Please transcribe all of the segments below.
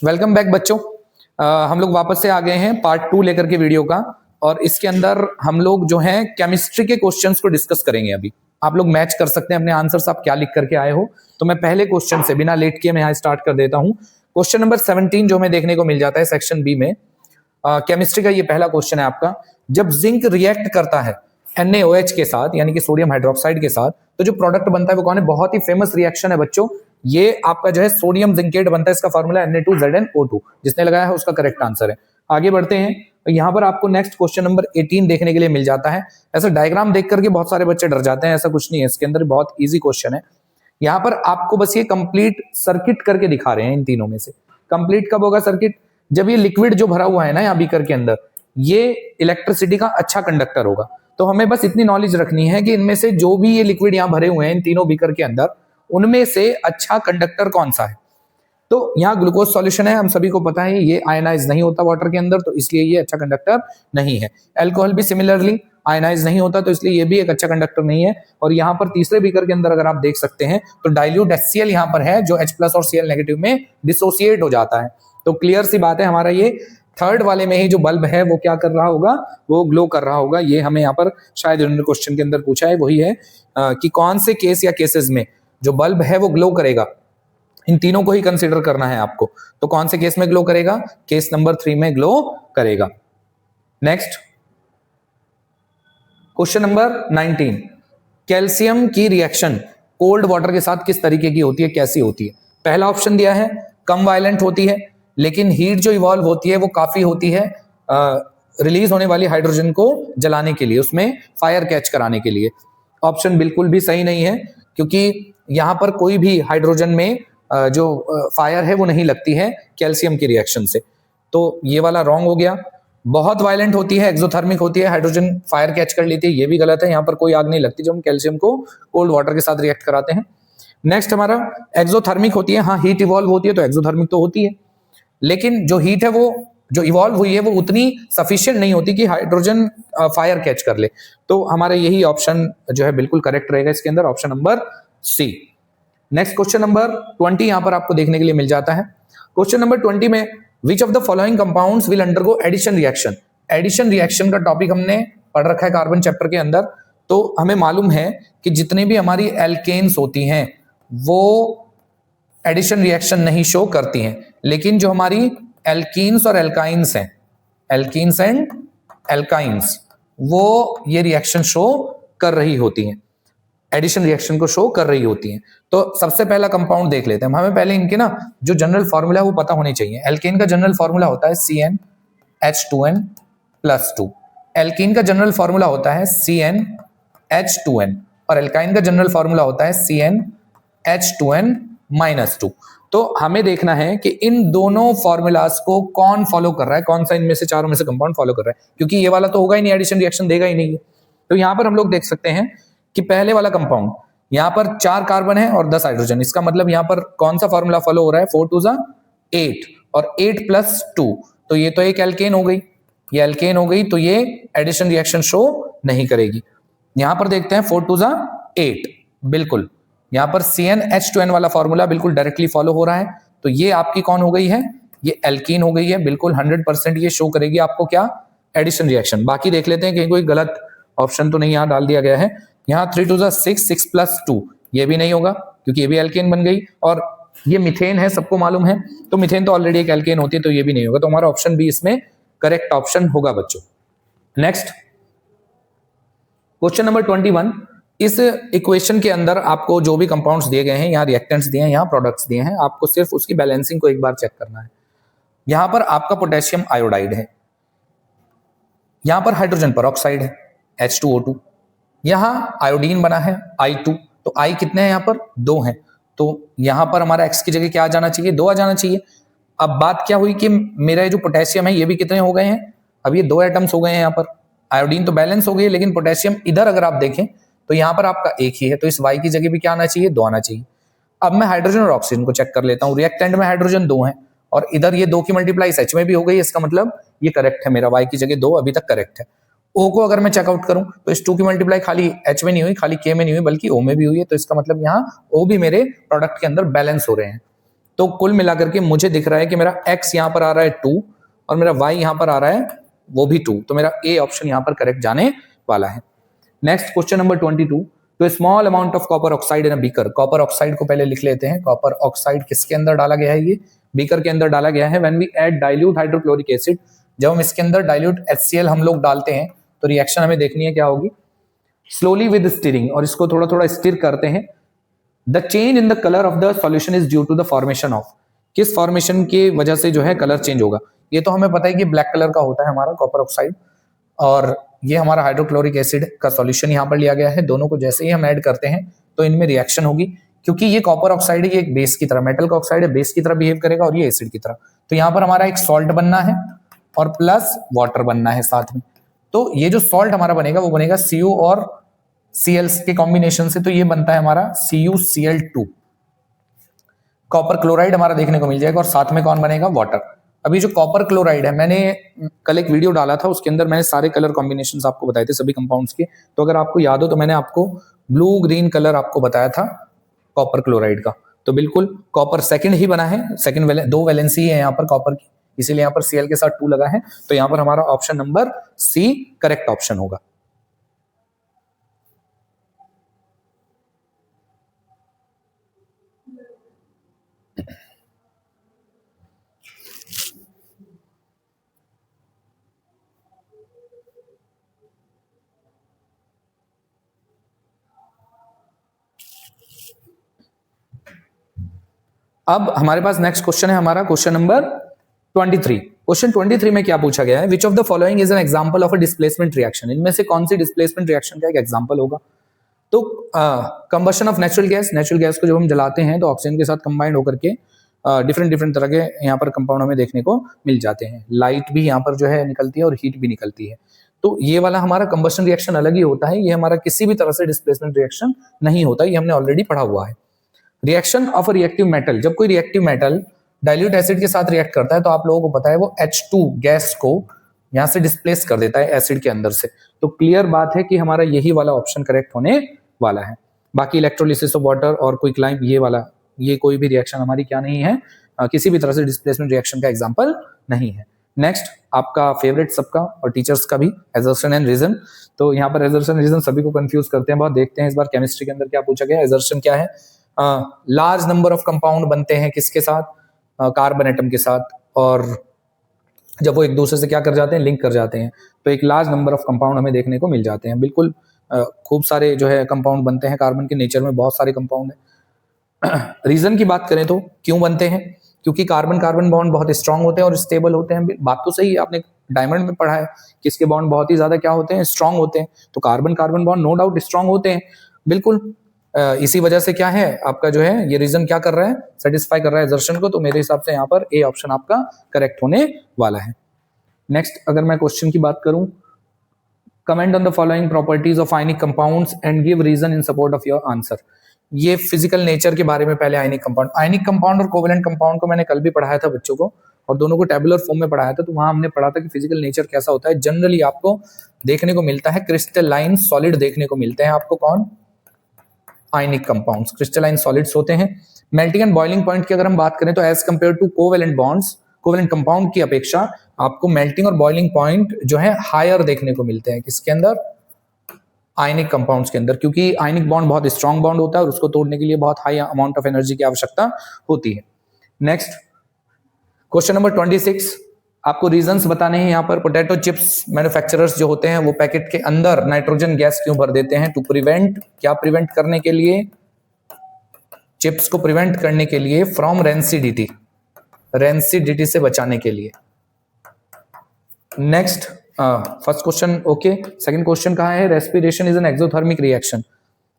Welcome back बच्चों। हम लोग वापस से आ गए हैं पार्ट 2 लेकर के वीडियो का। और इसके अंदर हम लोग जो है केमिस्ट्री के क्वेश्चंस को डिस्कस करेंगे। अभी आप लोग मैच कर सकते हैं अपने आंसर्स, आप क्या लिख करके आए हो। तो मैं पहले क्वेश्चन से बिना लेट किए मैं यहाँ स्टार्ट कर देता हूँ। क्वेश्चन नंबर 17 जो हमें देखने को मिल जाता है सेक्शन बी में, केमिस्ट्री का ये पहला क्वेश्चन है आपका। जब जिंक रिएक्ट करता है NaOH के साथ, यानी कि सोडियम हाइड्रोक्साइड के साथ, तो जो प्रोडक्ट बनता है वो कौन है? बहुत ही फेमस रिएक्शन है बच्चों, ये आपका जो है सोडियम जिंकेट बनता है। इसका फॉर्मूला Na2ZnO2। जिसने लगाया है उसका करेक्ट आंसर है। आगे बढ़ते हैं। यहाँ पर आपको नेक्स्ट क्वेश्चन नंबर 18 देखने के लिए मिल जाता है। ऐसा डायग्राम देख करके बहुत सारे बच्चे डर जाते हैं, ऐसा कुछ नहीं है, इसके अंदर बहुत इजी क्वेश्चन है। यहाँ पर आपको बस ये कंप्लीट सर्किट करके दिखा रहे हैं। इन तीनों में से कंप्लीट कब होगा सर्किट? जब ये लिक्विड जो भरा हुआ है ना यहाँ बीकर के अंदर, ये इलेक्ट्रिसिटी का अच्छा कंडक्टर होगा। तो हमें बस इतनी नॉलेज रखनी है कि इनमें से जो भी ये लिक्विड यहाँ भरे हुए हैं इन तीनों बीकर के अंदर, उनमें से अच्छा कंडक्टर कौन सा है। तो यहाँ ग्लूकोज सॉल्यूशन है, हम सभी को पता है ये आयनाइज नहीं होता वाटर के अंदर, तो इसलिए ये अच्छा कंडक्टर नहीं है। अल्कोहल भी सिमिलरली आयनाइज नहीं होता, तो इसलिए ये भी एक अच्छा कंडक्टर नहीं है। और यहाँ पर तीसरे बीकर के अंदर अगर आप देख सकते हैं तो डाइल्यूट HCl यहाँ पर है, जो H+ और Cl नेगेटिव में डिसोसिएट हो जाता है। तो क्लियर सी बात है, हमारा ये थर्ड वाले में ही जो बल्ब है वो क्या कर रहा होगा? वो ग्लो कर रहा होगा। ये हमें यहाँ पर शायद इन्होंने क्वेश्चन के अंदर पूछा है, वही है कि कौन से केस या केसेस में जो बल्ब है वो ग्लो करेगा। इन तीनों को ही कंसीडर करना है आपको। तो कौन से केस में ग्लो करेगा? केस नंबर 3 में ग्लो करेगा। नेक्स्ट क्वेश्चन नंबर 19, कैल्शियम की रिएक्शन कोल्ड वाटर के साथ किस तरीके की होती है, कैसी होती है? पहला ऑप्शन दिया है कम वायलेंट होती है, लेकिन हीट जो इवॉल्व होती है वो काफी होती है रिलीज होने वाली हाइड्रोजन को जलाने के लिए, उसमें फायर कैच कराने के लिए। ऑप्शन बिल्कुल भी सही नहीं है, क्योंकि यहां पर कोई भी हाइड्रोजन में जो फायर है वो नहीं लगती है कैल्शियम की रिएक्शन से। तो ये वाला रॉन्ग हो गया। बहुत वायलेंट होती है, एक्सोथर्मिक होती है, हाइड्रोजन फायर कैच कर लेती है, ये भी गलत है। यहाँ पर कोई आग नहीं लगती जब हम कैल्शियम को कोल्ड वाटर के साथ रिएक्ट कराते हैं। नेक्स्ट हमारा एक्सोथर्मिक होती है। हाँ, हीट इवॉल्व होती है तो एक्सोथर्मिक तो होती है, लेकिन जो हीट है वो जो इवॉल्व हुई है वो उतनी सफिशिएंट नहीं होती कि हाइड्रोजन फायर कैच कर ले। तो हमारा यही ऑप्शन जो है बिल्कुल करेक्ट रहेगा इसके अंदर, option number C. Next question number 20 यहां पर आपको देखने के लिए मिल जाता है। क्वेश्चन नंबर 20 में which of the following compounds will undergo addition reaction. Addition reaction का टॉपिक हमने पढ़ रखा है कार्बन चैप्टर के अंदर। तो हमें मालूम है कि जितने भी हमारी एल्केन्स होती हैं वो एडिशन रिएक्शन नहीं शो करती हैं, लेकिन जो हमारी एल्कीन्स और एल्काइंस हैं, एल्कीन्स एंड एल्काइंस, वो ये रिएक्शन शो कर रही होती हैं, एडिशन रिएक्शन को शो कर रही होती हैं। तो सबसे पहला कंपाउंड देख लेते हैं। हमें पहले इनके ना जो जनरल फॉर्मूला है वो पता होने चाहिए। एल्केन का जनरल फॉर्मूला होता है CnH2n+2। एल्कीन का जनरल फॉर्मूला होता है CnH2n, और एल्काइन का जनरल फॉर्मूला होता है CnH2n-2। तो हमें देखना है कि इन दोनों फॉर्मूलाज को कौन फॉलो कर रहा है, कौन सा इनमें से चारों में से कंपाउंड फॉलो कर रहा है, क्योंकि ये वाला तो होगा ही नहीं, एडिशन रिएक्शन देगा ही नहीं है। तो यहां पर हम लोग देख सकते हैं कि पहले वाला कंपाउंड यहां पर 4 कार्बन है और 10 हाइड्रोजन। इसका मतलब यहां पर कौन सा फॉर्मूला फॉलो हो रहा है? 4 2 8 और 8+2, तो ये तो एक एल्केन हो गई, ये एल्केन हो गई, तो ये एडिशन रिएक्शन शो नहीं करेगी। यहां पर देखते हैं 4 2 8, बिल्कुल यहां पर CnH2n वाला फॉर्मूला बिल्कुल डायरेक्टली फॉलो हो रहा है। तो ये आपकी कौन हो गई है? ये एल्कीन हो गई है, बिल्कुल 100% ये शो करेगी आपको क्या? Addition reaction. बाकी देख लेते हैं कहीं कोई गलत ऑप्शन तो नहीं यहां डाल दिया गया है। यहाँ 3 2 6, 6+2 ये भी नहीं होगा, क्योंकि ये भी एल्केन बन गई, और ये मीथेन है, सबको मालूम है, तो मीथेन तो ऑलरेडी एक एल्केन होती है, तो ये भी नहीं होगा। तो हमारा ऑप्शन बी इसमें करेक्ट ऑप्शन होगा बच्चों। नेक्स्ट क्वेश्चन नंबर 21, इस इक्वेशन के अंदर आपको जो भी कंपाउंड्स दिए गए हैं, यहाँ रिएक्टेंट्स दिए हैं, यहाँ प्रोडक्ट्स दिए हैं, आपको सिर्फ उसकी बैलेंसिंग को एक बार चेक करना है। यहाँ पर आपका पोटेशियम आयोडाइड है, यहाँ पर हाइड्रोजन परऑक्साइड है H2O2, यहां आयोडीन बना है I2, तो I कितने हैं? यहाँ पर 2 हैं, तो यहां पर हमारा X की जगह क्या आ जाना चाहिए? 2 आ जाना चाहिए। अब बात क्या हुई कि मेरा जो पोटेशियम है ये भी कितने हो गए हैं? अब ये 2 एटम्स हो गए हैं। यहाँ पर आयोडीन तो बैलेंस हो गई, लेकिन पोटेशियम इधर अगर आप देखें तो यहाँ पर आपका एक ही है, तो इस Y की जगह भी क्या आना चाहिए? 2 आना चाहिए। अब मैं हाइड्रोजन और ऑक्सीजन को चेक कर लेता हूँ। रिएक्टेंट में हाइड्रोजन 2 है, और इधर ये 2 की मल्टीप्लाई H में भी हो गई, इसका मतलब ये करेक्ट है मेरा, Y की जगह 2 अभी तक करेक्ट है। O को अगर मैं चेकआउट करूं तो इस 2 की मल्टीप्लाई खाली H में नहीं हुई, खाली K में नहीं हुई, बल्कि O में भी हुई है, तो इसका मतलब यहाँ O भी मेरे प्रोडक्ट के अंदर बैलेंस हो रहे हैं। तो कुल मिलाकर के मुझे दिख रहा है कि मेरा x यहाँ पर आ रहा है 2 और मेरा y यहाँ पर आ रहा है वो भी 2, तो मेरा ए ऑप्शन यहाँ पर करेक्ट जाने वाला है। नेक्स्ट क्वेश्चन नंबर 22, तो small amount of copper oxide in a beaker. Copper oxide को पहले लिख लेते हैं। कॉपर ऑक्साइड किसके अंदर डाला गया है? ये बीकर के अंदर डाला गया है। When we add dilute hydrochloric acid, जब हम इसके अंदर डाइल्यूट HCl हम लोग डालते हैं तो रिएक्शन हमें देखनी है क्या होगी, स्लोली विद स्टीरिंग, और इसको थोड़ा थोड़ा स्टिर करते हैं। The change in the colour of the solution is due to the formation of, किस फॉर्मेशन की वजह से जो है कलर चेंज होगा? ये तो हमें पता है कि ब्लैक कलर का होता है हमारा कॉपर ऑक्साइड, और ये हमारा हाइड्रोक्लोरिक एसिड का सॉल्यूशन यहाँ पर लिया गया है। दोनों को जैसे ही हम ऐड करते हैं तो इनमें रिएक्शन होगी, क्योंकि ये कॉपर ऑक्साइड है, ये एक बेस की तरह, मेटल का ऑक्साइड है, बेस की तरह बिहेव करेगा और ये एसिड की तरह। तो यहाँ पर हमारा एक सॉल्ट बनना है और प्लस वाटर बनना है साथ में। तो ये जो सॉल्ट हमारा बनेगा वो बनेगा Cu और Cl के कॉम्बिनेशन से, तो ये बनता है हमारा CuCl2। कॉपर क्लोराइड हमारा देखने को मिल जाएगा और साथ में कौन बनेगा? वाटर। अभी जो कॉपर क्लोराइड है, मैंने कल एक वीडियो डाला था, उसके अंदर मैंने सारे कलर कॉम्बिनेशंस आपको बताए थे सभी कंपाउंड्स के। तो अगर आपको याद हो तो मैंने आपको ब्लू ग्रीन कलर आपको बताया था कॉपर क्लोराइड का। तो बिल्कुल कॉपर सेकंड ही बना है, सेकंड दो वैलेंसी है यहाँ पर कॉपर की, इसीलिए यहाँ पर Cl के साथ 2 लगा है। तो यहाँ पर हमारा option number C correct option होगा। अब हमारे पास नेक्स्ट क्वेश्चन है हमारा क्वेश्चन नंबर 23। क्वेश्चन 23 में क्या पूछा गया है? विच of the following is an example of a displacement reaction. इनमें से कौन सी डिस्प्लेसमेंट रिएक्शन का एक एग्जांपल होगा? तो combustion of natural gas, natural gas को जब हम जलाते हैं तो ऑक्सीजन के साथ कंबाइंड होकर के डिफरेंट डिफरेंट तरह के यहाँ पर कंपाउंड हमें देखने को मिल जाते हैं। लाइट भी यहाँ पर जो है निकलती है और हीट भी निकलती है। तो ये वाला हमारा कंबशन रिएक्शन अलग ही होता है, ये हमारा किसी भी तरह से डिस्प्लेसमेंट रिएक्शन नहीं होता, ये हमने ऑलरेडी पढ़ा हुआ है। Reaction of a reactive metal, जब कोई रिएक्टिव मेटल डाइल्यूट एसिड के साथ रिएक्ट करता है तो आप लोगों को पता है वो H2 गैस को यहां से डिस्प्लेस कर देता है एसिड के अंदर से। तो क्लियर बात है कि हमारा यही वाला ऑप्शन करेक्ट होने वाला है। बाकी इलेक्ट्रोलिसिस ऑफ वाटर और क्विकलाइम, ये वाला, ये कोई भी रिएक्शन हमारी क्या नहीं है, किसी भी तरह से डिस्प्लेसमेंट रिएक्शन का एग्जांपल नहीं है। नेक्स्ट आपका फेवरेट सबका और टीचर्स का भी, एजर्शन एंड रीजन। तो यहाँ पर एजर्शन रीजन सभी को कंफ्यूज करते हैं बहुत। देखते हैं इस बार केमिस्ट्री के अंदर क्या पूछा गया। एजर्शन क्या है? लार्ज नंबर ऑफ कंपाउंड बनते हैं किसके साथ? कार्बन एटम के साथ, और जब वो एक दूसरे से क्या कर जाते हैं, लिंक कर जाते हैं, तो एक लार्ज नंबर ऑफ कंपाउंड हमें देखने को मिल जाते हैं। बिल्कुल खूब सारे जो है कंपाउंड बनते हैं, कार्बन के नेचर में बहुत सारे कंपाउंड है। रीजन की बात करें तो क्यों बनते हैं? क्योंकि कार्बन कार्बन बॉन्ड बहुत स्ट्रांग होते हैं और स्टेबल होते हैं। बात तो सही है, आपने डायमंड में पढ़ा है कि इसके बॉन्ड बहुत ही ज्यादा क्या होते हैं, स्ट्रांग होते हैं। तो carbon carbon bond no doubt strong होते हैं, बिल्कुल। इसी वजह से क्या है आपका जो है ये रीजन क्या कर रहा है, सेटिस्फाई कर रहा है एजर्शन को। तो मेरे हिसाब से यहाँ पर ए ऑप्शन आपका करेक्ट होने वाला है। नेक्स्ट अगर मैं क्वेश्चन की बात करूं, comment on the following properties of ionic compounds and give reason in support of your answer. ये फिजिकल नेचर के बारे में पहले आयनिक कंपाउंड और कोवेलेंट कंपाउंड को मैंने कल भी पढ़ाया था बच्चों को, और दोनों को टेबुलर फॉर्म में पढ़ाया था। तो वहां हमने पढ़ा था कि फिजिकल नेचर कैसा होता है। जनरली आपको देखने को मिलता है क्रिस्टलाइन सॉलिड देखने को मिलते हैं आपको। कौन? आयनिक कंपाउंड्स क्रिस्टलाइन सॉलिड्स होते हैं। मेल्टिंग एंड बॉइलिंग पॉइंट की अगर हम बात करें तो as compare to covalent bonds, covalent compound की अपेक्षा आपको मेल्टिंग और बॉइलिंग पॉइंट जो है हायर देखने को मिलते हैं। किसके अंदर? आयनिक कंपाउंड्स के अंदर, क्योंकि आयनिक बॉन्ड बहुत स्ट्रॉन्ग बॉन्ड होता है और उसको तोड़ने के लिए बहुत हाई अमाउंट ऑफ एनर्जी की आवश्यकता होती है। नेक्स्ट क्वेश्चन नंबर 26, आपको रीजंस बताने हैं यहाँ पर। पोटैटो चिप्स मैन्युफैक्चरर्स जो होते हैं वो पैकेट के अंदर नाइट्रोजन गैस क्यों भर देते हैं? टू प्रिवेंट, क्या प्रिवेंट करने के लिए? चिप्स को प्रिवेंट करने के लिए फ्रॉम रेंसिडिटी, रेंसिडिटी से बचाने के लिए। Next first question okay. Second question कहा है respiration is an exothermic reaction,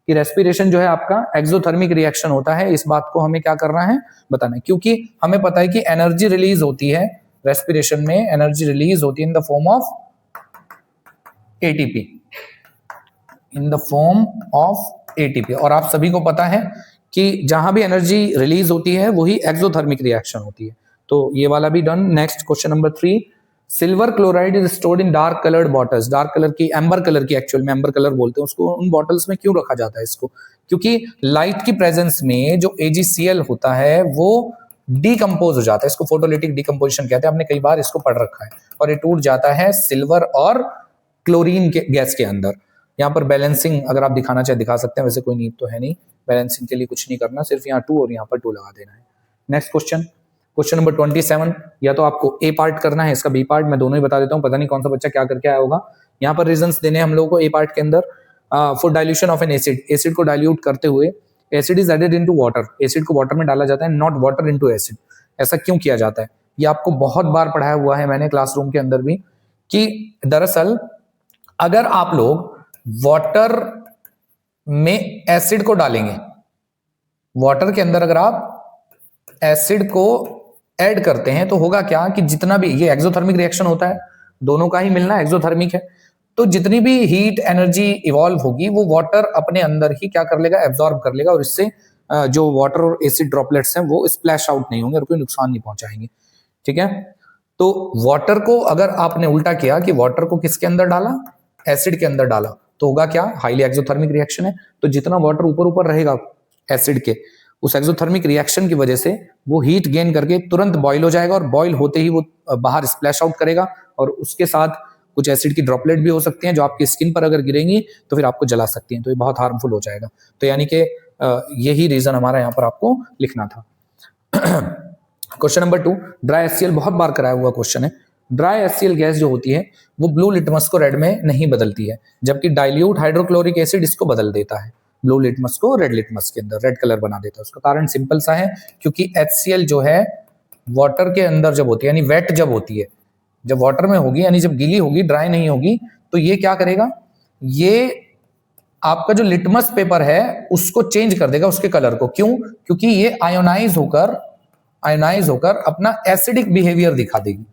कि रेस्पिरेशन जो है आपका एक्सोथर्मिक रिएक्शन होता है। इस बात को हमें क्या करना है, बताना है, क्योंकि हमें पता है कि एनर्जी रिलीज होती है रेस्पिरेशन में, एनर्जी रिलीज होती है in the form of ATP, in the form of ATP. और आप सभी को पता है कि जहां भी एनर्जी रिलीज होती है वही एक्सोथर्मिक रिएक्शन होती है। तो ये वाला भी done. Next question number 3, silver chloride is stored in dark coloured bottles. Dark colour की, एम्बर कलर की, एक्चुअल में एम्बर कलर बोलते हैं उसको, उन बॉटल्स में क्यों रखा जाता है इसको? क्योंकि लाइट की प्रेजेंस में जो AgCl होता है वो डिकम्पोज हो जाता है, इसको फोटोलिटिक डिकम्पोजिशन कहते हैं, आपने कई बार इसको पढ़ रखा है, और ये टूट जाता है सिल्वर और क्लोरीन के गैस के अंदर। यहाँ पर बैलेंसिंग अगर आप दिखाना चाहे दिखा सकते हैं, वैसे कोई नीड तो है नहीं, बैलेंसिंग के लिए कुछ नहीं करना, सिर्फ यहाँ 2 और यहाँ पर 2 लगा देना है। नेक्स्ट क्वेश्चन, क्वेश्चन नंबर 27, या तो आपको ए पार्ट करना है, इसका बी पार्ट, मैं दोनों ही बता देता हूँ, पता नहीं कौन सा बच्चा क्या करके आया होगा। यहाँ पर रीजंस देने हैं हम लोगों को ए पार्ट के अंदर। For dilution of an acid, acid को डाइल्यूट करते हुए acid is added into water, acid को वाटर में डाला जाता है, नॉट वाटर इनटू एसिड। ऐसा क्यों किया जाता है? ये आपको बहुत बार पढ़ाया हुआ है मैंने क्लासरूम के अंदर भी, कि दरअसल अगर आप लोग वाटर में एसिड को डालेंगे, वाटर के अंदर अगर आप एसिड को ऐड करते हैं तो होगा क्या कि जितना भी, ये एक्सोथर्मिक रिएक्शन होता है, दोनों का ही मिलना एक्सोथर्मिक है, तो जितनी भी हीट एनर्जी इवॉल्व होगी वो वाटर अपने अंदर ही क्या कर लेगा, एब्जॉर्ब कर लेगा, और इससे जो वाटर और एसिड ड्रॉपलेट्स हैं वो स्प्लैश आउट नहीं होंगे और कोई नुकसान नहीं पहुंचाएंगे। ठीक है, तो वाटर को अगर आपने उल्टा किया कि वाटर को किसके अंदर डाला, एसिड के अंदर डाला, तो होगा क्या, हाईली एक्सोथर्मिक रिएक्शन है, तो जितना वाटर ऊपर ऊपर रहेगा एसिड के, उस एक्सोथर्मिक रिएक्शन की वजह से वो हीट गेन करके तुरंत बॉयल हो जाएगा, और बॉयल होते ही वो बाहर स्प्लैश आउट करेगा, और उसके साथ कुछ एसिड की ड्रॉपलेट भी हो सकती हैं जो आपकी स्किन पर अगर गिरेंगी तो फिर आपको जला सकती हैं, तो ये बहुत हार्मफुल हो जाएगा। तो यानी कि यही रीजन हमारा यहाँ पर आपको लिखना था। क्वेश्चन नंबर 2, ड्राई HCl बहुत बार कराया हुआ क्वेश्चन है। ड्राई HCl गैस जो होती है वो ब्लू लिटमस को रेड में नहीं बदलती है, जबकि डाइल्यूट हाइड्रोक्लोरिक एसिड इसको बदल देता है, ब्लू लिटमस को रेड लिटमस के अंदर रेड कलर बना देता है। उसका कारण सिंपल सा है, क्योंकि HCl जो है वाटर के अंदर जब होती है, यानी वेट जब होती है, जब वाटर में होगी, यानी जब गीली होगी, ड्राई नहीं होगी, तो ये क्या करेगा, ये आपका जो लिटमस पेपर है उसको चेंज कर देगा, उसके कलर को। क्यों? क्योंकि ये आयोनाइज होकर अपना एसिडिक बिहेवियर दिखा देगी,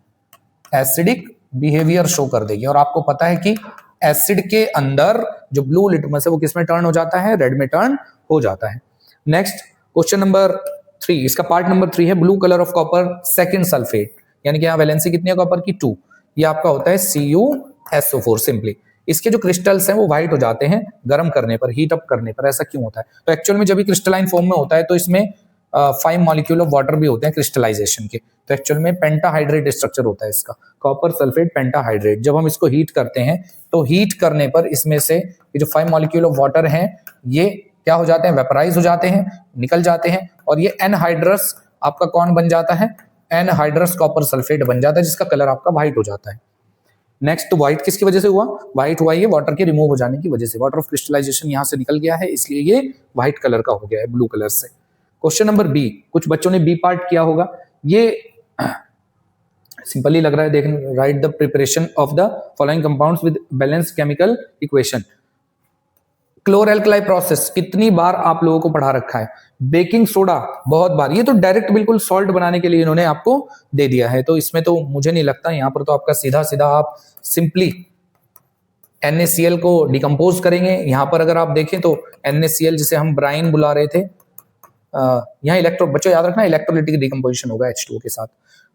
एसिडिक बिहेवियर शो कर देगी, और आपको पता है कि एसिड के अंदर जो ब्लू लिटमस है वो किस में टर्न हो जाता है, रेड में टर्न हो जाता है। नेक्स्ट क्वेश्चन नंबर 3, इसका पार्ट नंबर 3 है, blue colour of copper second sulphate, यानी कि यहाँ वैलेंसी कितनी है कॉपर की, 2, ये आपका होता है CuSO4 सिंपली। इसके जो क्रिस्टल्स हैं वो व्हाइट हो जाते हैं गर्म करने पर, हीट अप करने पर। ऐसा क्यों होता है? तो एक्चुअल में जब भी क्रिस्टलाइन फॉर्म में होता है तो इसमें 5 मॉलिक्यूल ऑफ वाटर भी होते हैं क्रिस्टलाइजेशन के, तो एक्चुअल में पेंटाहाइड्रेट स्ट्रक्चर होता है इसका, कॉपर सल्फेट पेंटाहाइड्रेट। जब हम इसको हीट करते हैं तो हीट करने पर इसमें से ये जो 5 मॉलिक्यूल ऑफ वाटर हैं ये क्या हो जाते हैं, वेपराइज हो जाते हैं, निकल जाते हैं, और ये एनहाइड्रस आपका कौन बन जाता है, एनहाइड्रस कॉपर सल्फेट बन जाता है, जिसका कलर आपका व्हाइट हो जाता है। नेक्स्ट, व्हाइट किसकी वजह से हुआ, व्हाइट हुआ ये वाटर के रिमूव हो जाने की वजह से, वाटर ऑफ क्रिस्टलाइजेशन यहां से निकल गया है, इसलिए ये व्हाइट कलर का हो गया है, ब्लू कलर से। क्वेश्चन नंबर बी, कुछ बच्चों ने बी पार्ट किया होगा, ये सिंपली लग रहा है, देखने, write the preparation of the following compounds with balanced chemical equation. Chloralkali process कितनी बार आप लोगों को पढ़ा रखा है, बेकिंग सोडा बहुत बार, ये तो डायरेक्ट बिल्कुल सॉल्ट बनाने के लिए इन्होंने आपको दे दिया है, तो इसमें तो मुझे नहीं लगता, यहाँ पर तो आपका सीधा सीधा आप सिंपली NaCl को डिकम्पोज करेंगे। यहाँ पर अगर आप देखें तो NaCl जिसे हम ब्राइन बुला रहे थे, यहाँ इलेक्ट्रो, बच्चों याद रखना इलेक्ट्रोलिटिक डिकम्पोजिशन होगा H2O के साथ,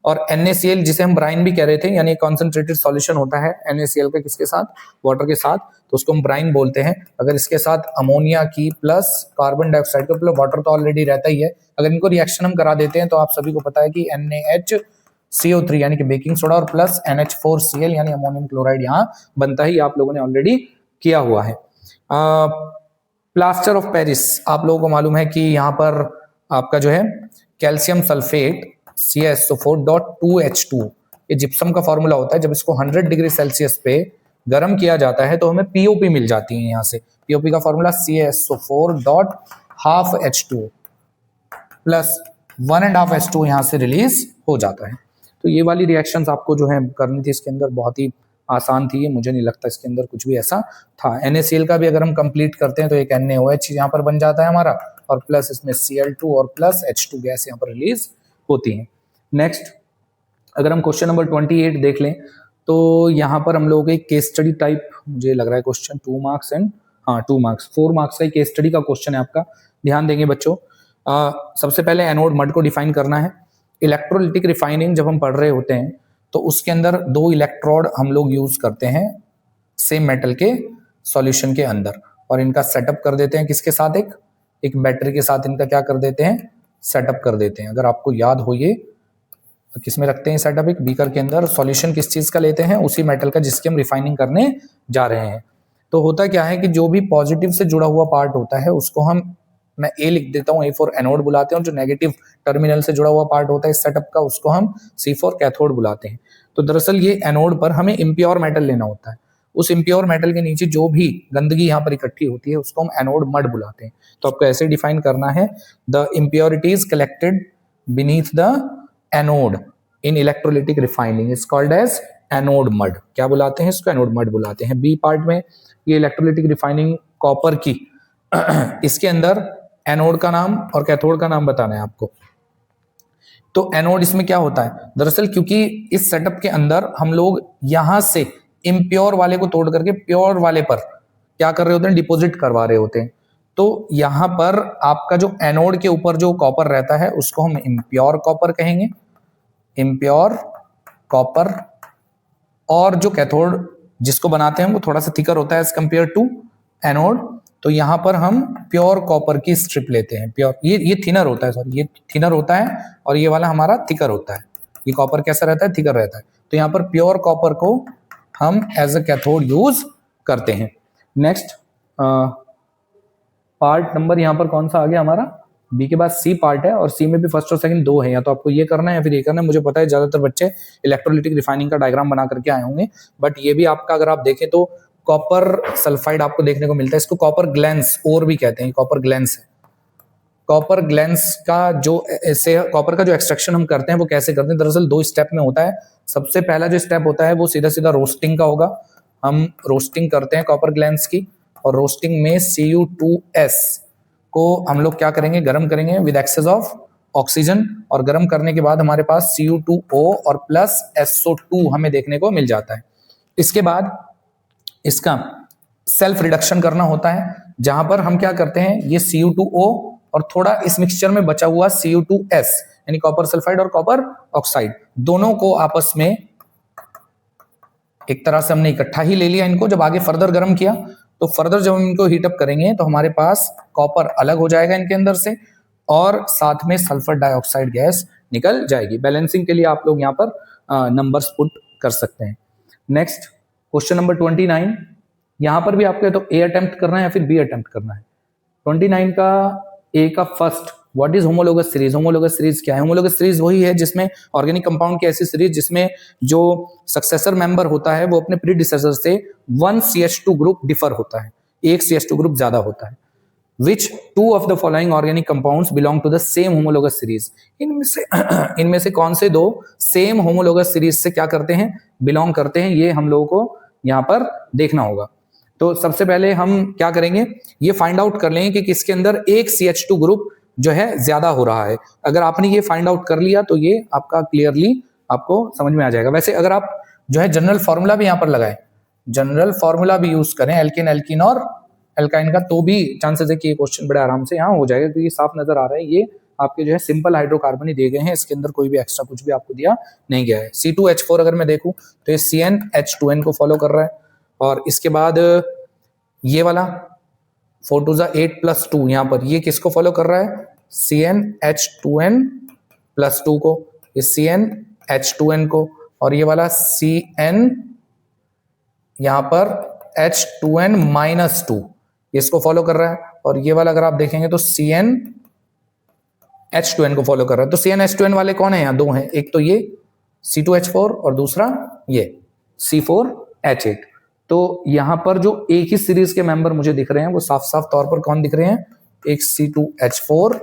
और NaCl जिसे हम ब्राइन भी कह रहे थे, यानी कॉन्सेंट्रेटेड सॉल्यूशन होता है NaCl का किसके साथ, वाटर के साथ, तो उसको हम ब्राइन बोलते हैं। अगर इसके साथ अमोनिया की प्लस कार्बन डाइऑक्साइड का प्लस वाटर तो ऑलरेडी रहता ही है, अगर इनको रिएक्शन हम करा देते हैं तो आप सभी को पता है कि NaHCO3 यानी कि बेकिंग सोडा और प्लस NH4Cl यानी अमोनियम क्लोराइड यहाँ बनता ही, आप लोगों ने ऑलरेडी किया हुआ है। प्लास्टर ऑफ पेरिस, आप लोगों को मालूम है कि यहाँ पर आपका जो है कैल्शियम सल्फेट CaSO4.2H2, ये जिप्सम का फॉर्मूला होता है। जब इसको 100 डिग्री सेल्सियस पे गर्म किया जाता है तो हमें POP मिल जाती है। यहाँ से POP का फॉर्मूला CaSO4.12H2 प्लस 1.5H2 यहाँ से रिलीज हो जाता है। तो ये वाली रिएक्शंस आपको जो है करनी थी, इसके अंदर बहुत ही आसान थी, मुझे नहीं लगता इसके अंदर कुछ भी ऐसा था। NaCl का भी अगर हम कंप्लीट करते हैं तो एक NaOH यहाँ पर बन जाता है हमारा, और प्लस इसमें Cl2 और प्लस H2 गैस यहाँ पर रिलीज होती है। नेक्स्ट, अगर हम क्वेश्चन नंबर 28 देख लें तो यहाँ पर हम लोग एक केस स्टडी टाइप, मुझे लग रहा है question 2 marks and 2 marks 4 marks का केस स्टडी का क्वेश्चन है आपका, ध्यान देंगे बच्चों। सबसे पहले एनोड मड को डिफाइन करना है। इलेक्ट्रोलिटिक रिफाइनिंग जब हम पढ़ रहे होते हैं तो उसके अंदर 2 इलेक्ट्रोड हम लोग यूज करते हैं सेम मेटल के सॉल्यूशन के अंदर, और इनका सेटअप कर देते हैं किसके साथ, एक बैटरी के साथ इनका क्या कर देते हैं, सेटअप कर देते हैं। अगर आपको याद हो, ये किस में रखते हैं सेटअप, एक बीकर के अंदर सॉल्यूशन किस चीज का लेते हैं, उसी मेटल का जिसकी हम रिफाइनिंग करने जा रहे हैं। तो होता क्या है कि जो भी पॉजिटिव से जुड़ा हुआ पार्ट होता है उसको मैं ए लिख देता हूँ, ए फॉर एनोड बुलाते हैं, और जो नेगेटिव टर्मिनल से जुड़ा हुआ पार्ट होता है इस सेटअप का उसको हम सी फॉर कैथोड बुलाते हैं। तो दरअसल ये एनोड पर हमें इम्प्योर मेटल लेना होता है। उस इम्प्योर मेटल के नीचे जो भी गंदगी यहाँ पर इकट्ठी होती है उसको हम एनोड मड बुलाते हैं। तो आपको ऐसे डिफाइन करना है, the impurities collected beneath the anode in electrolytic refining is called as anode mud. क्या बुलाते हैं इसको? एनोड मड बुलाते हैं। बी पार्ट में ये इलेक्ट्रोलिटिक रिफाइनिंग कॉपर की इसके अंदर एनोड का नाम और कैथोड का नाम बताना है आपको। तो एनोड इसमें क्या होता है, दरअसल क्योंकि इस सेटअप के अंदर हम लोग यहां से इम्प्योर वाले को तोड़ करके प्योर वाले पर क्या कर रहे होते हैं, डिपॉजिट करवा रहे होते हैं। तो यहां पर आपका जो एनोड के ऊपर जो कॉपर रहता है उसको हम इम्प्योर कॉपर कहेंगे, इम्प्योर कॉपर। और जो कैथोड जिसको बनाते हैं वो थोड़ा सा थिकर होता है एज कंपेयर टू एनोड। तो यहां पर हम प्योर कॉपर की स्ट्रिप लेते हैं, प्योर, ये थिनर होता है, सॉरी ये थिनर होता है और ये वाला हमारा थिकर होता है। ये कॉपर कैसा रहता है, थिकर रहता है। तो यहाँ पर प्योर कॉपर को हम एज अ कैथोड यूज करते हैं। नेक्स्ट पार्ट नंबर यहाँ पर कौन सा आ गया हमारा, बी के बाद सी पार्ट है, और सी में भी फर्स्ट और सेकंड दो है, या तो आपको ये करना है या फिर ये करना है। मुझे पता है ज्यादातर बच्चे इलेक्ट्रोलिटिक रिफाइनिंग का डायग्राम बना करके आए होंगे, बट ये भी आपका अगर आप देखें तो कॉपर सल्फाइड आपको देखने को मिलता है। इसको कॉपर ग्लैंस और भी कहते हैं, कॉपर ग्लैंस है। कॉपर ग्लैंस का जो ऐसे कॉपर का जो एक्सट्रैक्शन हम करते हैं वो कैसे करते हैं, दरअसल दो स्टेप में होता है। सबसे पहला जो स्टेप होता है वो सीधा सीधा रोस्टिंग का होगा। हम रोस्टिंग करते हैं कॉपर ग्लैंस की, और रोस्टिंग में Cu2S को हम लोग क्या करेंगे, गर्म करेंगे विद एक्सेस ऑफ ऑक्सीजन, और गर्म करने के बाद हमारे पास Cu2O और प्लस SO2 हमें देखने को मिल जाता है। इसके बाद इसका सेल्फ रिडक्शन करना होता है, जहां पर हम क्या करते हैं, ये Cu2O और थोड़ा इस मिक्सचर में बचा हुआ Cu2S यानी कॉपर सल्फाइड और कॉपर ऑक्साइड, दोनों को आपस में एक तरह से हमने इकट्ठा ही ले लिया इनको। जब आगे फर्दर गर्म किया तो फर्दर जब हम इनको हीटअप करेंगे तो हमारे पास कॉपर अलग हो जाएगा इनके अंदर से, और साथ में सल्फर डाइऑक्साइड गैस निकल जाएगी। बैलेंसिंग के लिए आप लोग यहाँ पर नंबर्स पुट कर सकते हैं। नेक्स्ट क्वेश्चन नंबर 29, यहां पर भी आपको तो ए अटेम्प्ट करना है या फिर बी अटेम्प्ट करना है। 29 का ए का first, what is homologous series. Homologous series क्या है? होमोलोगस सीरीज वही है जिसमें ऑर्गेनिक कंपाउंड की ऐसी सीरीज जिसमें जो सक्सेसर मेंबर होता है वो अपने प्रीडिसेसर से 1 CH2 ग्रुप डिफर होता है, एक CH2 ग्रुप ज्यादा होता है। Which two of the following organic compounds belong to the same homologous series? इनमें से कौन से दो सेम होमोलोगस सीरीज से क्या करते हैं, बिलोंग करते हैं, ये हम लोगों को यहाँ पर देखना होगा। तो सबसे पहले हम क्या करेंगे, ये फाइंड आउट कर लेंगे कि किसके अंदर एक CH2 ग्रुप जो है ज्यादा हो रहा है। अगर आपने ये फाइंड आउट कर लिया तो ये आपका क्लियरली आपको समझ में आ जाएगा। वैसे अगर आप जो है जनरल फॉर्मूला भी यहाँ पर लगाएं, जनरल फॉर्मूला भी यूज करें एल्केन एल्कीन और एल्काइन का, तो भी चांसेस है कि ये क्वेश्चन बड़े आराम से यहाँ हो जाएगा, क्योंकि साफ नजर आ रहा है ये आपके जो है सिंपल हाइड्रोकार्बन ही दिए गए हैं, इसके अंदर कोई भी एक्स्ट्रा कुछ भी आपको दिया नहीं गया है। C2H4 अगर मैं देखूं तो ये CnH2n को फॉलो कर रहा है, और इसके बाद ये वाला 4 2 8+2 यहाँ पर ये किसको फॉलो कर रहा है, CnH2n+2 को, ये CnH2n को, और ये वाला Cn यहाँ पर H2n-2 इसको फॉलो कर रहा है, और ये वाला अगर आप देखेंगे तो CnH2n को फॉलो कर रहा है। तो CnH2n वाले कौन है, यहाँ दो हैं, एक तो ये C2H4 और दूसरा ये C4H8। तो यहां पर जो एक ही सीरीज के मेंबर मुझे दिख रहे हैं वो साफ साफ तौर पर कौन दिख रहे हैं, एक C2H4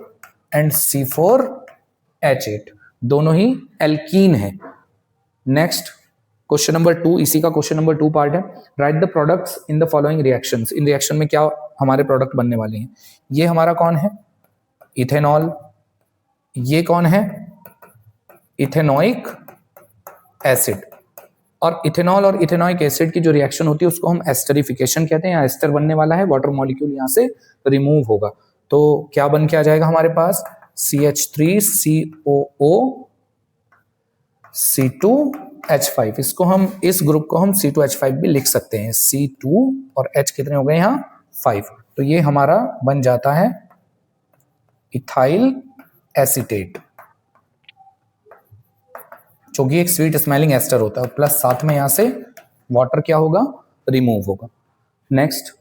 एंड C4H8, दोनों ही एल्कीन है। नेक्स्ट क्वेश्चन नंबर 2, इसी का क्वेश्चन नंबर 2 पार्ट है। Right the products in the following reactions. In reaction में क्या हमारे प्रोडक्ट बनने वाले हैं। ये हमारा कौन है, इथेनॉल। ये कौन है, इथेनोइक एसिड। और इथेनॉल और इथेनोइक एसिड की जो रिएक्शन होती है उसको हम एस्टरिफिकेशन कहते हैं। यहाँ एस्टर बनने वाला है, वाटर मॉलिक्यूल यहाँ से रिमूव होगा, तो क्या बन के आ जाएगा हमारे पास, CH3COO C2H5। इसको हम, इस ग्रुप को हम C2H5 भी लिख सकते हैं। C2 और H कितने हो गए यहाँ, 5। तो ये हमारा बन जाता है इथाइल एसीटेट, जो कि एक स्वीट स्मेलिंग एस्टर होता है, प्लस साथ में यहां से वाटर क्या होगा, रिमूव होगा। नेक्स्ट,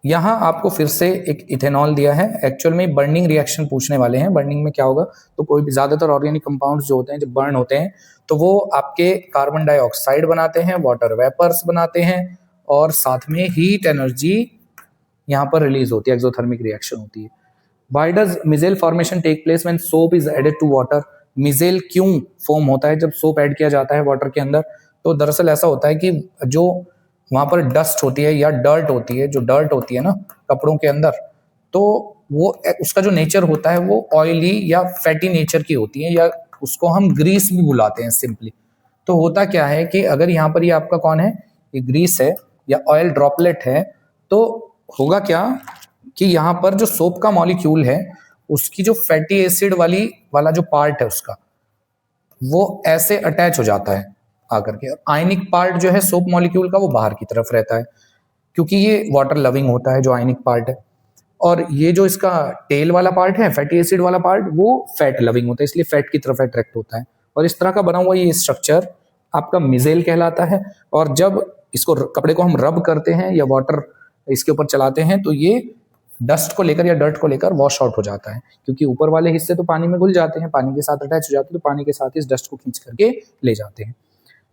यहां आपको फिर से एक इथेनॉल दिया है। एक्चुअल में बर्निंग रिएक्शन पूछने वाले हैं। बर्निंग में क्या होगा, तो कोई भी ज्यादातर ऑर्गेनिक कंपाउंड्स जो होते हैं, जब बर्न होते हैं तो वो आपके कार्बन डाइऑक्साइड बनाते हैं, वाटर वेपर्स बनाते हैं, और साथ में हीट एनर्जी यहां पर रिलीज होती है, एक्सोथर्मिक रिएक्शन होती है। Why does micelle formation take place when soap is added to water? Micelle क्यों फॉर्म होता है जब सोप ऐड किया जाता है वाटर के अंदर? तो दरअसल ऐसा होता है कि जो वहां पर डस्ट होती है या डर्ट होती है, जो डर्ट होती है ना कपड़ों के अंदर, तो वो उसका जो नेचर होता है वो ऑयली या फैटी नेचर की होती है, या उसको हम ग्रीस भी बुलाते हैं सिंपली। तो होता क्या है कि अगर यहाँ पर ये आपका कौन है, ये ग्रीस है या ऑयल ड्रॉपलेट है, तो होगा क्या कि यहाँ पर जो सोप का मॉलिक्यूल है उसकी जो फैटी एसिड वाला जो पार्ट है उसका, वो ऐसे अटैच हो जाता है आकर के। आयनिक पार्ट जो है सोप मॉलिक्यूल का वो बाहर की तरफ रहता है, क्योंकि ये वाटर लविंग होता है जो आयनिक पार्ट है। और ये जो इसका टेल वाला पार्ट है, फैटी एसिड वाला पार्ट, वो फैट लविंग होता है, इसलिए फैट की तरफ अट्रैक्ट होता है। और इस तरह का बना हुआ ये स्ट्रक्चर आपका मिजेल कहलाता है। और जब इसको कपड़े को हम रब करते हैं या वाटर इसके ऊपर चलाते हैं तो ये डस्ट को लेकर या डर्ट को लेकर वॉश आउट हो जाता है, क्योंकि ऊपर वाले हिस्से तो पानी में घुल जाते हैं, पानी के साथ अटैच हो जाते हैं, तो पानी के साथ इस डस्ट को खींच करके ले जाते हैं।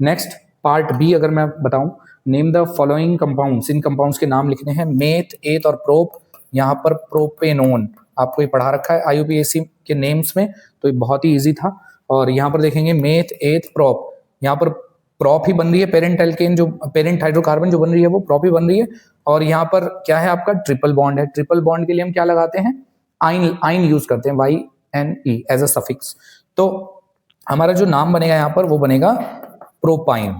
नेक्स्ट पार्ट बी अगर मैं बताऊं, name the following compounds, in compounds के नाम लिखने हैं, मेथ, एथ और प्रोप। यहाँ पर प्रोपेनोन आपको ये पढ़ा रखा है IUPAC के नेम्स में, तो ये बहुत ही इजी था। और यहाँ पर देखेंगे मेथ, एथ, प्रोप, यहाँ पर प्रोप ही बन रही है, पेरेंट एल्केन जो पेरेंट हाइड्रोकार्बन जो बन रही है वो प्रोप ही बन रही है। और यहाँ पर क्या है, आपका ट्रिपल बॉन्ड है। ट्रिपल बॉन्ड के लिए हम क्या लगाते हैं, आइन यूज करते हैं, YNE एज अ सफिक्स। तो हमारा जो नाम बनेगा यहाँ पर वो बनेगा प्रोपाइन।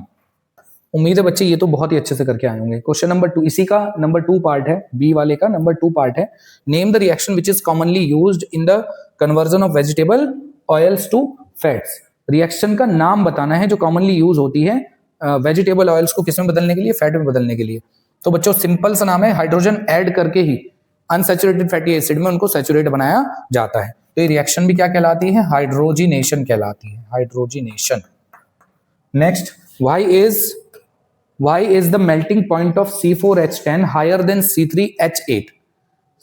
उम्मीद है बच्चे ये तो बहुत ही अच्छे से करके आए होंगे। क्वेश्चन नंबर 2, इसी का नंबर 2 पार्ट है, बी वाले का नंबर 2 पार्ट है। Name the reaction which is commonly used in the conversion of vegetable oils to fats. Reaction का नाम बताना है जो कॉमनली यूज होती है वेजिटेबल ऑयल्स को किस में बदलने के लिए, फैट में बदलने के लिए। तो बच्चों सिंपल सा नाम है, हाइड्रोजन ऐड करके ही अनसैचुरेटेड फैटी एसिड में उनको सैचुरेट बनाया जाता है। तो ये रिएक्शन भी क्या कहलाती है, हाइड्रोजिनेशन कहलाती है, hydrogenation. Next, why is the melting point of C4H10 higher than C3H8?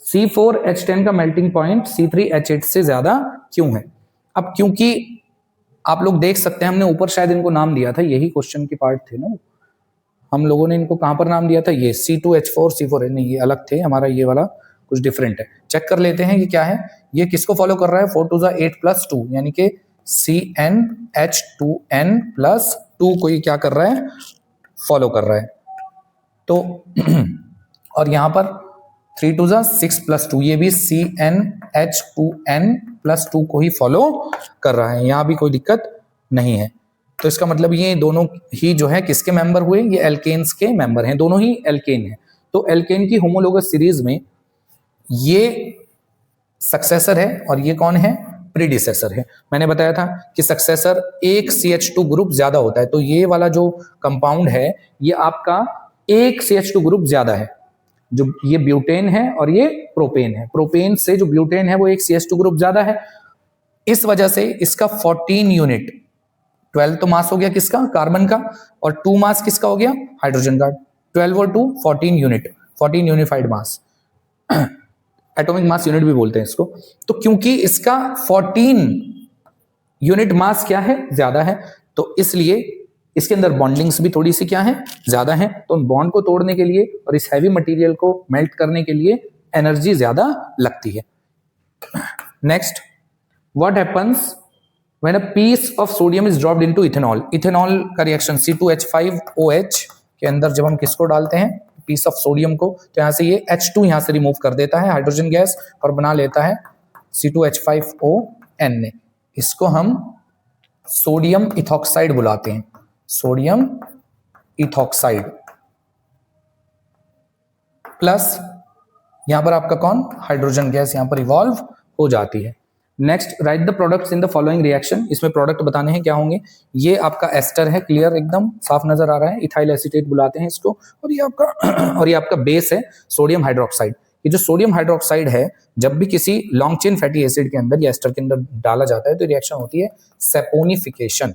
C4H10 का मेल्टिंग पॉइंट C3H8 से ज्यादा क्यों है? अब क्योंकि आप लोग देख सकते हैं, हमने ऊपर शायद इनको नाम दिया था, यही क्वेश्चन के पार्ट थे ना, हम लोगों ने इनको कहां पर नाम दिया था, ये C2H4 C4, नहीं ये अलग थे, हमारा ये वाला कुछ डिफरेंट है। चेक कर लेते हैं ये क्या है, ये किसको फॉलो कर रहा है, 4 2 8 + 2 यानी कि CnH2n+2 को ये क्या कर रहा है, फॉलो कर रहा है। तो और यहां पर 3 2 6 + 2, ये भी CnH2n+2 को ही फॉलो कर रहा है, यहां भी कोई दिक्कत नहीं है। तो इसका मतलब ये दोनों ही जो है किसके मेंबर हुए, ये एल्केन्स के मेंबर हैं, दोनों ही एल्केन हैं। तो एल्केन की होमोलोगस सीरीज में ये सक्सेसर है और ये कौन है, प्रीडिसेसर है। मैंने बताया था कि सक्सेसर एक CH2 ग्रुप ज्यादा होता है, तो ये वाला जो कंपाउंड है ये आपका एक CH2 ग्रुप ज्यादा है, जो ये ब्यूटेन है और ये प्रोपेन है। प्रोपेन से जो ब्यूटेन है वो एक CH2 ग्रुप ज्यादा है, इस वजह से इसका 14 यूनिट, 12 तो मास हो गया किसका, कार्बन का, और 2 मास किसका हो गया, हाइड्रोजन का। 12 और 2 14 यूनिट, 14 यूनिफाइड मास, एटॉमिक मास यूनिट भी बोलते हैं इसको। तो क्योंकि इसका 14 यूनिट मास क्या है, ज्यादा है, तो इसलिए इसके अंदर बॉन्डिंग्स भी थोड़ी सी क्या है, ज्यादा है। तो उन बॉन्ड को तोड़ने के लिए और इस हैवी मटेरियल को मेल्ट करने के लिए एनर्जी ज्यादा लगती है। Next, what happens when a piece of sodium is dropped into ethanol? Ethanol का रिएक्शन C2H5OH के अंदर जब हम किसको डालते हैं, पीस ऑफ सोडियम को, तो यहां से ये H2 यहां से रिमूव कर देता है हाइड्रोजन गैस और बना लेता है C2H5ON ने। इसको हम सोडियम इथॉक्साइड बुलाते हैं, सोडियम इथॉक्साइड। प्लस यहां पर आपका कौन, हाइड्रोजन गैस यहां पर इवॉल्व हो जाती है। Next, right the products in the following reaction. इसमें प्रोडक्ट बताने हैं क्या होंगे। ये आपका एस्टर है, क्लियर एकदम साफ नजर आ रहा है, इथाइल एसीटेट बुलाते हैं इसको। और ये आपका बेस है सोडियम हाइड्रोक्साइड। कि जो सोडियम हाइड्रोक्साइड है जब भी किसी लॉन्ग चेन फैटी एसिड के अंदर या एस्टर के अंदर डाला जाता है तो रिएक्शन होती है सैपोनिफिकेशन।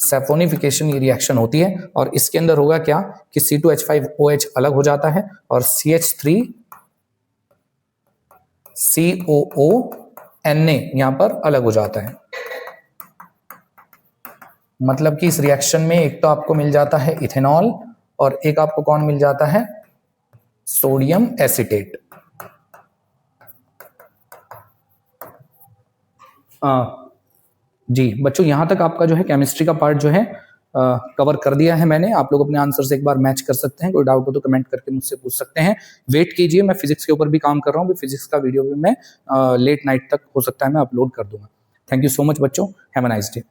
सैपोनिफिकेशन ये रिएक्शन होती है और इसके अंदर होगा क्या कि C2H5OH अलग हो जाता है और CH3COONA यहां पर अलग हो जाता है। मतलब कि इस रिएक्शन में एक तो आपको मिल जाता है इथेनॉल और एक आपको कौन मिल जाता है, सोडियम एसीटेट। जी बच्चों, यहां तक आपका जो है केमिस्ट्री का पार्ट जो है कवर कर दिया है मैंने। आप लोग अपने आंसर से एक बार मैच कर सकते हैं, कोई डाउट हो तो कमेंट करके मुझसे पूछ सकते हैं। वेट कीजिए, मैं फिजिक्स के ऊपर भी काम कर रहा हूँ, फिजिक्स का वीडियो भी मैं लेट नाइट तक हो सकता है मैं अपलोड कर दूंगा। थैंक यू सो मच बच्चों, हैव अ नाइस डे।